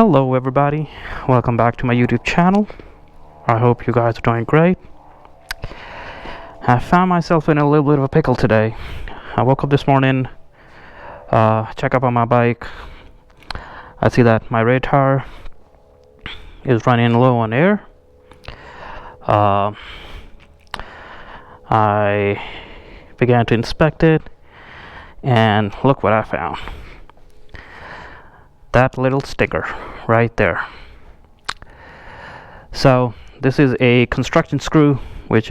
Hello everybody, welcome back to my YouTube channel. I hope you guys are doing great. I found myself in a little bit of a pickle today. I woke up this morning, check up on my bike. I see that my rear tire is running low on air. I began to inspect it, and look what I found. That little sticker right there. So this is a construction screw which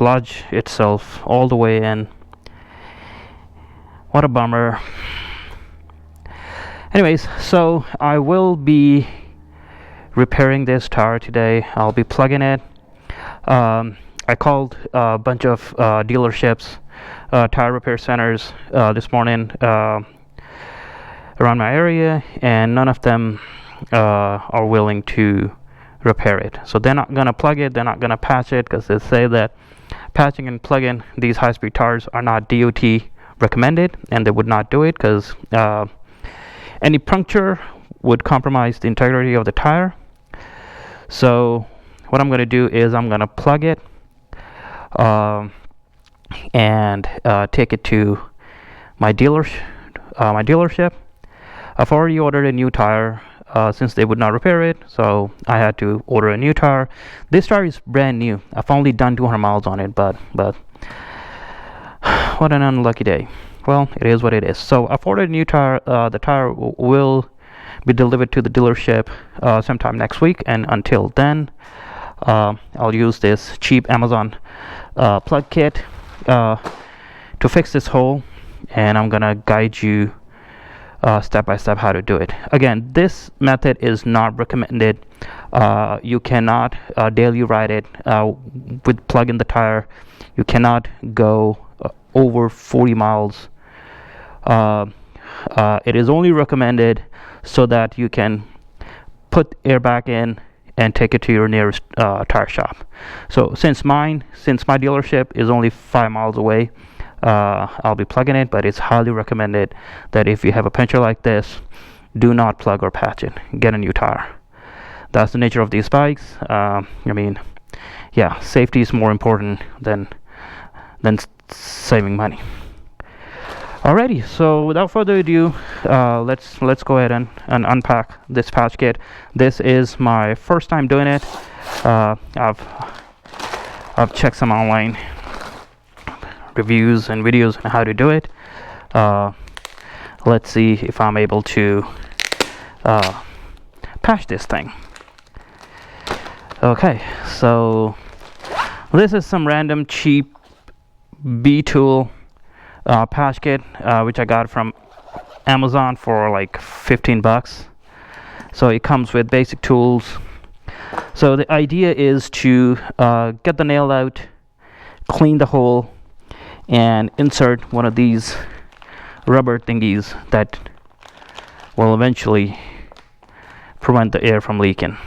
lodged itself all the way in. What a bummer. Anyways, so I will be repairing this tire today. I'll be plugging it. I called a bunch of dealerships, tire repair centers this morning around my area, and none of them are willing to repair it. So they're not gonna plug it, they're not gonna patch it, because they say that patching and plugging these high-speed tires are not DOT recommended, and they would not do it because any puncture would compromise the integrity of the tire. So what I'm gonna do is I'm gonna plug it and take it to my dealership. I've already ordered a new tire since they would not repair it, so I had to order a new tire. This tire is brand new. I've only done 200 miles on it, but what an unlucky day. Well, it is what it is. So I've ordered a new tire. The tire will be delivered to the dealership sometime next week, and until then, I'll use this cheap Amazon plug kit to fix this hole, and I'm gonna guide you step by step how to do it. Again, this method is not recommended. You cannot daily ride it with plug in the tire. You cannot go over 40 miles. It is only recommended so that you can put air back in and take it to your nearest tire shop. So since my dealership is only 5 miles away, I'll be plugging it, but it's highly recommended that if you have a puncture like this, do not plug or patch it. Get a new tire. That's the nature of these bikes. I mean, yeah, safety is more important than saving money. Alrighty, so without further ado, let's go ahead and unpack this patch kit. This is my first time doing it. I've checked some online reviews and videos on how to do it. Let's see if I'm able to patch this thing. Okay, so this is some random cheap B-tool patch kit which I got from Amazon for like 15 bucks. So it comes with basic tools. So the idea is to get the nail out, clean the hole, and insert one of these rubber thingies that will eventually prevent the air from leaking.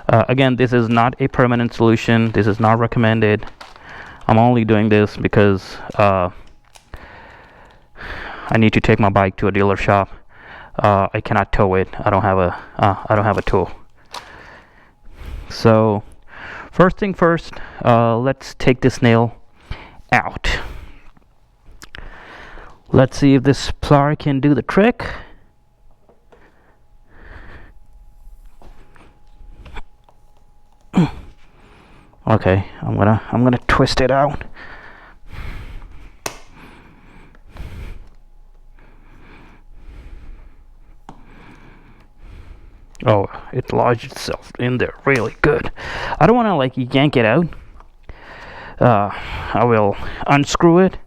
Again, this is not a permanent solution. This is not recommended. I'm only doing this because I need to take my bike to a dealer shop. I cannot tow it. I don't have a tow. So first thing first, let's take this nail out. Let's see if this plier can do the trick. Okay, I'm gonna twist it out. Oh, it lodged itself in there really good. I don't want to like yank it out. I will unscrew it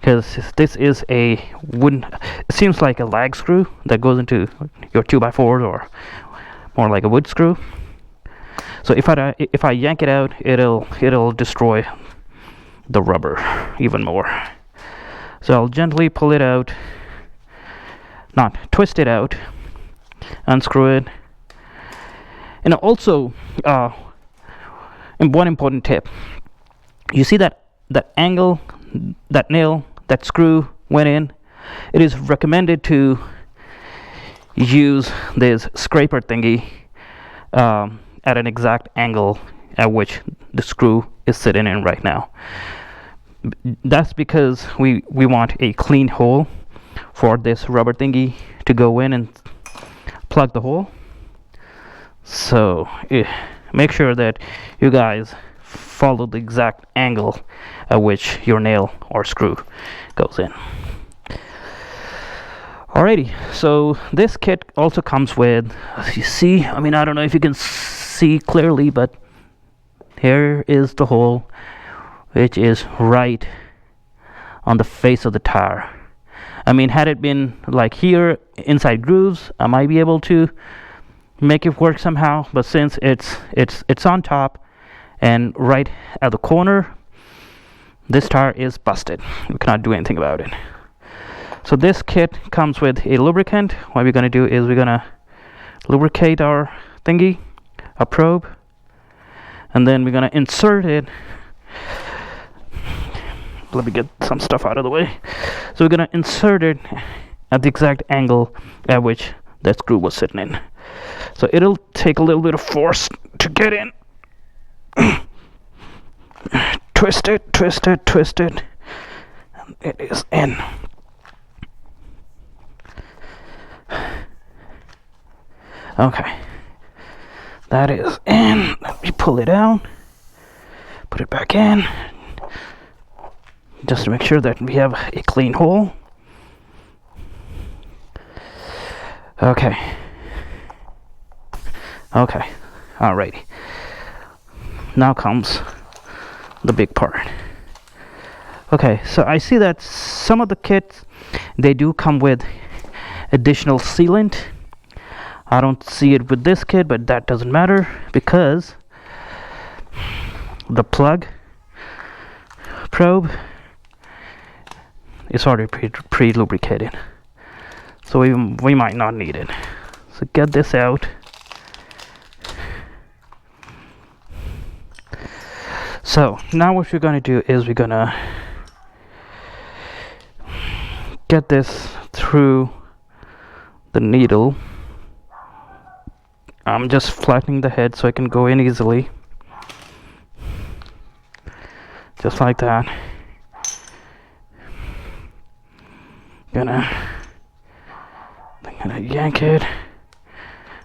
because this is a wooden, it seems like a lag screw that goes into your 2x4s, or more like a wood screw. So if I yank it out, it'll destroy the rubber even more. So I'll gently pull it out, not twist it out, unscrew it. And also, one important tip. You see that angle, that nail, that screw went in? It is recommended to use this scraper thingy at an exact angle at which the screw is sitting in right now. That's because we want a clean hole for this rubber thingy to go in and plug the hole. So make sure that you guys follow the exact angle at which your nail or screw goes in. Alrighty, so this kit also comes with, as you see, I mean, I don't know if you can see clearly, but here is the hole, which is right on the face of the tire. I mean, had it been like here inside grooves, I might be able to make it work somehow, but since it's on top and right at the corner, this tire is busted. We cannot do anything about it. So this kit comes with a lubricant. What we're gonna do is we're gonna lubricate our thingy, a probe, and then we're gonna insert it. Let me get some stuff out of the way. So we're gonna insert it at the exact angle at which that screw was sitting in. So it'll take a little bit of force to get in. Twist it, twist it, twist it, and it is in. Okay, that is in. Let me pull it out, put it back in, just to make sure that we have a clean hole. Okay, alrighty. Now comes the big part. Okay, so I see that some of the kits, they do come with additional sealant. I don't see it with this kit, but that doesn't matter because the plug probe is already pre-lubricated, so we might not need it. So get this out. So now what we're gonna do is we're gonna get this through the needle. I'm just flattening the head so I can go in easily, just like that. Gonna yank it,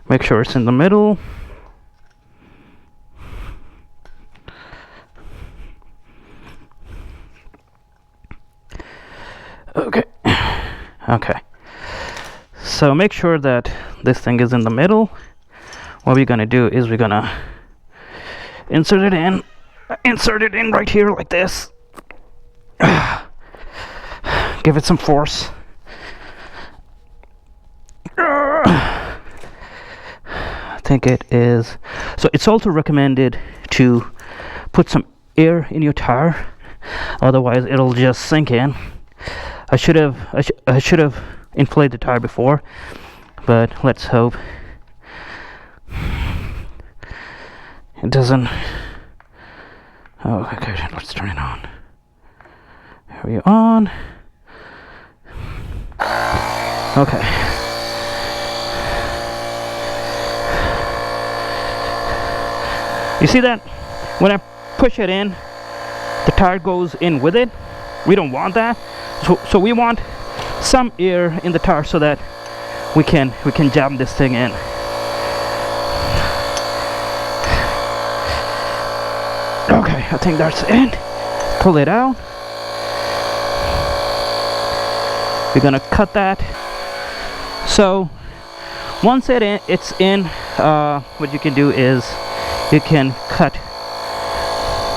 make sure it's in the middle. Okay, so make sure that this thing is in the middle. What we're gonna do is we're gonna insert it in right here like this. Give it some force. I think it is. So it's also recommended to put some air in your tire, otherwise it'll just sink in. I should have inflated the tire before, but let's hope it doesn't. Oh, okay, let's turn it on. Here we on. Okay. You see that? When I push it in, the tire goes in with it. We don't want that. So we want some air in the tire so that we can jam this thing in. Okay, I think that's it. Pull it out. We're gonna cut that. So once it's in, what you can do is you can cut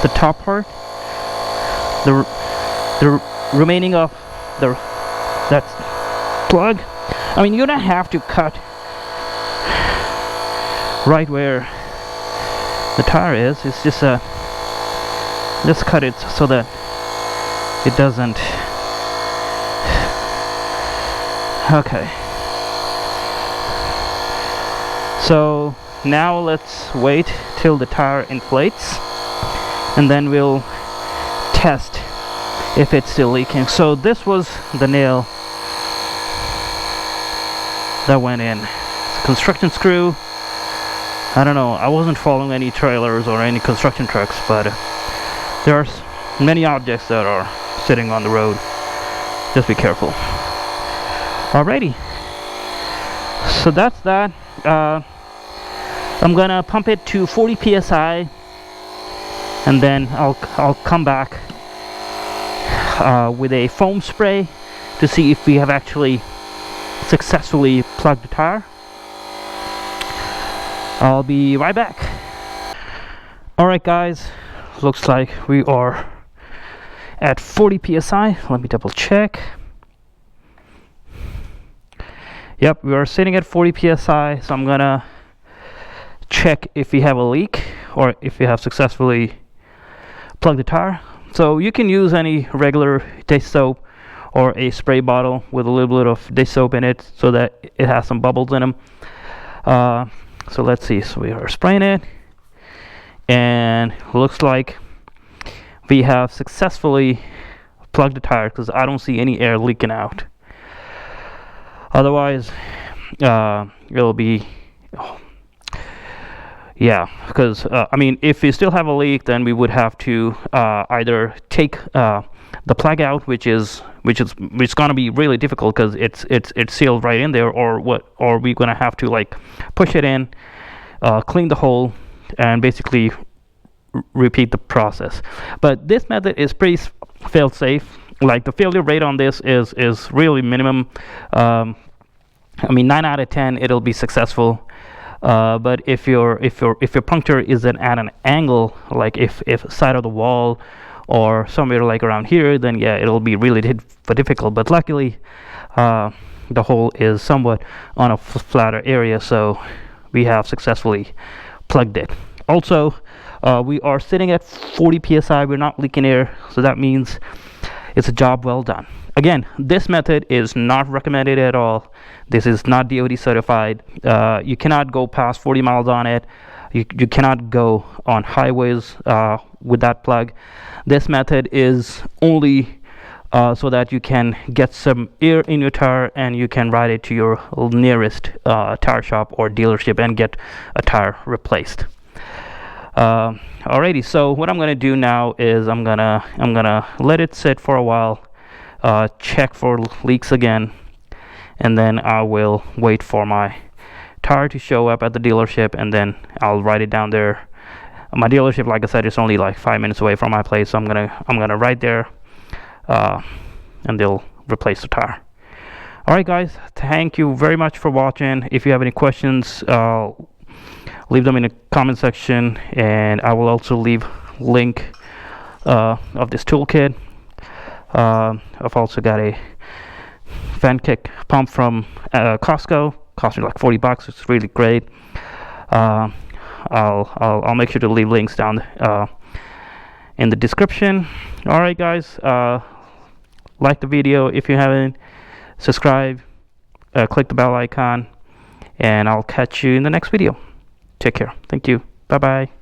the top part, the remaining of that plug. I mean, you don't have to cut right where the tire is. It's just cut it so that it doesn't. Okay, so now let's wait till the tire inflates and then we'll test if it's still leaking. So this was the nail that went in. It's a construction screw. I don't know, I wasn't following any trailers or any construction trucks, but there's many objects that are sitting on the road. Just be careful. Alrighty, so that's that. I'm gonna pump it to 40 psi, and then I'll come back with a foam spray to see if we have actually successfully plugged the tire. I'll be right back. Alright guys, looks like we are at 40 psi. Let me double check. Yep, we are sitting at 40 psi, so I'm gonna check if we have a leak or if we have successfully plugged the tire. So you can use any regular dish soap or a spray bottle with a little bit of dish soap in it so that it has some bubbles in them. So let's see, so we are spraying it, and looks like we have successfully plugged the tire because I don't see any air leaking out. Otherwise it'll be yeah, because I mean, if we still have a leak, then we would have to either take the plug out, which is gonna be really difficult because it's sealed right in there, or we're gonna have to like push it in, clean the hole, and basically repeat the process. But this method is pretty fail safe. Like, the failure rate on this is really minimum. I mean, 9 out of 10 it'll be successful. But if your puncture is at an angle, like if side of the wall or somewhere like around here, then yeah, it'll be really difficult. But luckily the hole is somewhat on a flatter area, so we have successfully plugged it. Also, we are sitting at 40 psi. We're not leaking air, so that means it's a job well done. Again, this method is not recommended at all. This is not DOT certified. You cannot go past 40 miles on it. You cannot go on highways with that plug. This method is only so that you can get some air in your tire and you can ride it to your nearest tire shop or dealership and get a tire replaced. Alrighty, so what I'm gonna do now is I'm gonna let it sit for a while, check for leaks again, and then I will wait for my tire to show up at the dealership, and then I'll ride it down there. My dealership, like I said, is only like 5 minutes away from my place, so I'm gonna ride there, and they'll replace the tire. Alright guys, thank you very much for watching. If you have any questions, leave them in the comment section, and I will also leave link of this toolkit. I've also got a Fanttik pump from Costco. Cost me like $40. It's really great. I'll make sure to leave links down in the description. All right, guys. Like the video if you haven't. Subscribe. Click the bell icon, and I'll catch you in the next video. Take care. Thank you. Bye bye.